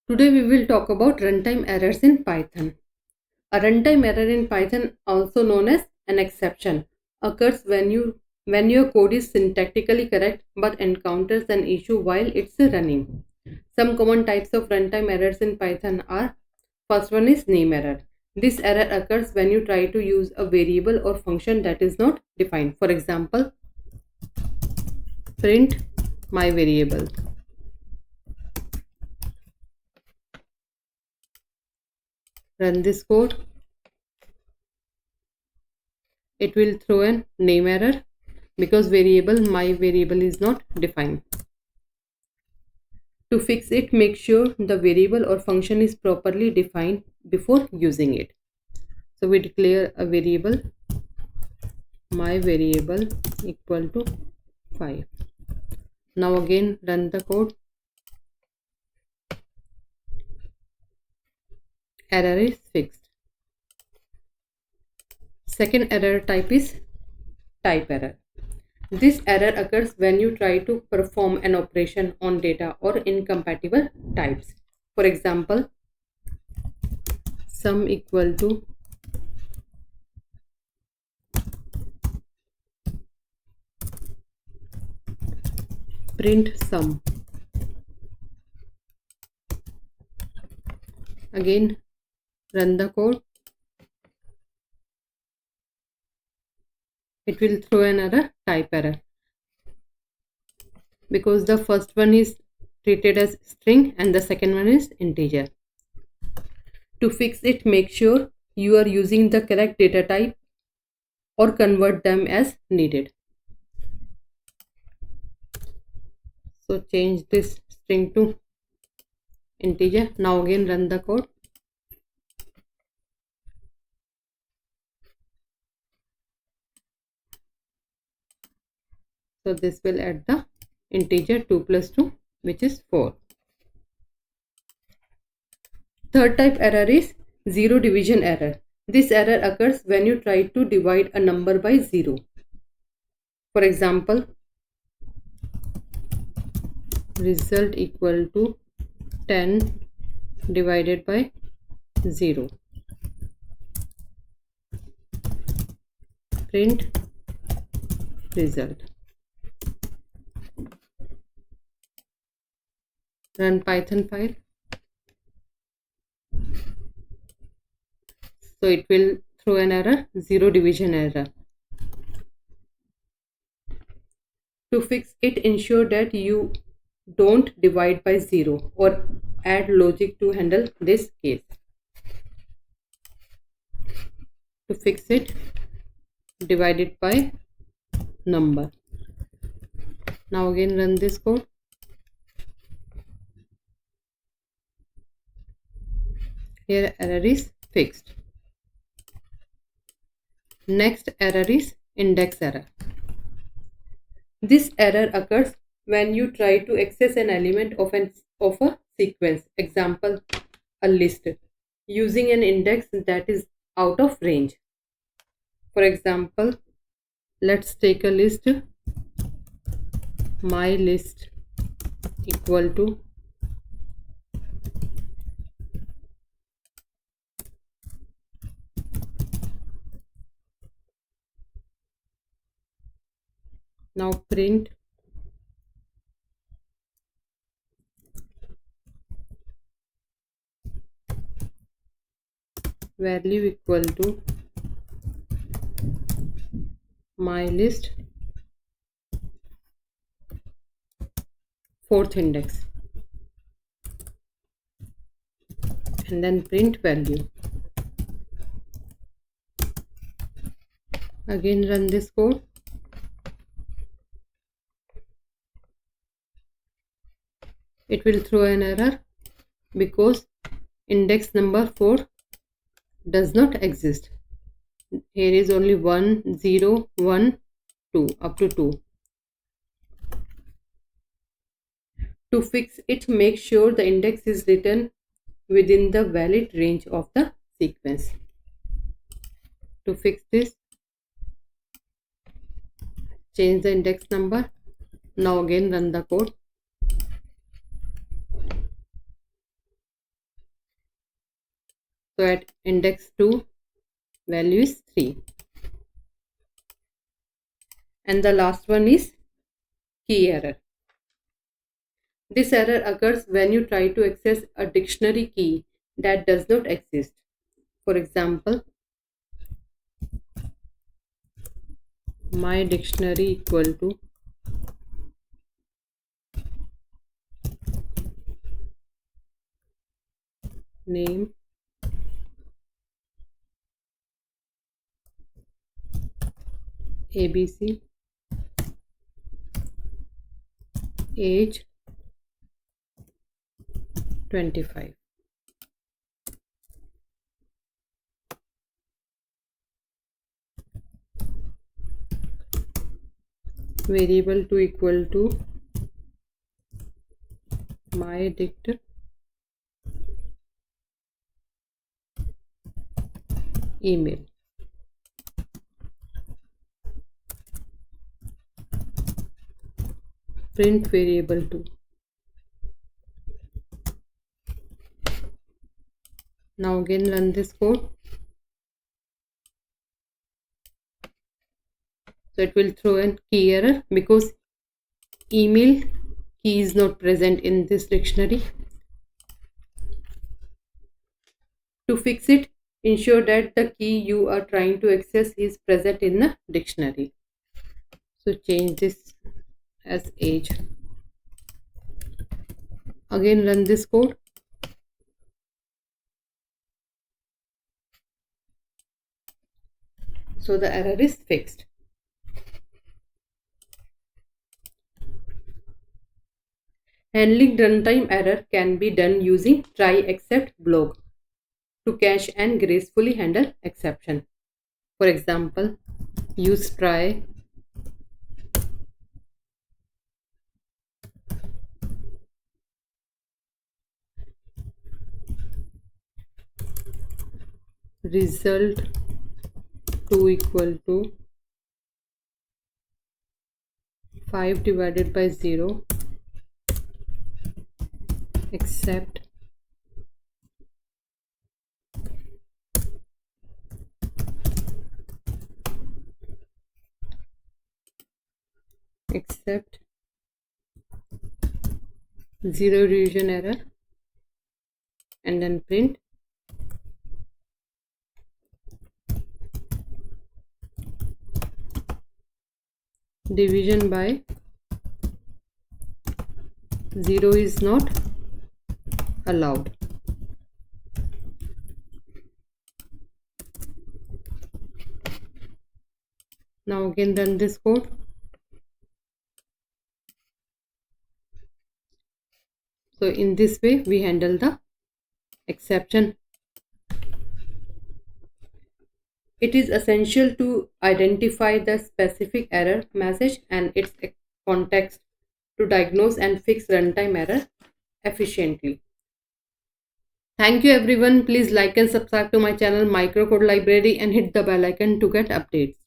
Today we will talk about runtime errors in Python. A runtime error in Python, also known as an exception, occurs when your code is syntactically correct but encounters an issue while it's running. Some common types of runtime errors in Python are: first one is name error. This error occurs when you try to use a variable or function that is not defined. For example, print my variable. Run this code. It will throw an name error because my variable is not defined. To fix it, make sure the variable or function is properly defined before using it. So we declare a variable, my variable equal to 5. Now again run the code. Error is fixed. Second error type is type error. This error occurs when you try to perform an operation on data or incompatible types. For example, sum equal to print sum. Again run the code. It will throw an error, type error, because the first one is treated as string and the second one is integer. To fix it, make sure you are using the correct data type or convert them as needed. So change this string to integer. Now again run the code. So this will add the integer 2 plus 2, which is 4. Third type error is zero division error. This error occurs when you try to divide a number by 0. For example, result equal to 10 divided by 0. Print result. Run Python file. So it will throw an error, zero division error. To fix it, ensure that you don't divide by 0 or add logic to handle this case. To fix it, divide it by number. Now again run this code. Here error is fixed. Next error is index error. This error occurs when you try to access an element of a sequence, example a list, using an index that is out of range. For example, let's take a list, my list equal to now print value equal to my list fourth index, and then print value. Again run this code. It will throw an error because index number 4 does not exist. Here is only 1, 0, 1, 2 up to 2. To fix it, make sure the index is written within the valid range of the sequence. To fix this, change the index number. Now again run the code. So at index 2, value is 3. And the last one is key error. This error occurs when you try to access a dictionary key that does not exist. For example, my dictionary equal to name ABC, age 25. Variable 2 equal to my dict email. Print variable 2. Now again run this code. So it will throw an key error because email key is not present in this dictionary. To fix it, ensure that the key you are trying to access is present in the dictionary. So change this as age. Again run this code. So the error is fixed. Handling runtime error can be done using try except block to catch and gracefully handle exception. For example, use try result 2 equal to 5 divided by 0 except zero division error, and then print division by 0 is not allowed. Now again run this code. So in this way we handle the exception. It is essential to identify the specific error message and its context to diagnose and fix runtime error efficiently. Thank you everyone. Please like and subscribe to my channel Microcode Library and hit the bell icon to get updates.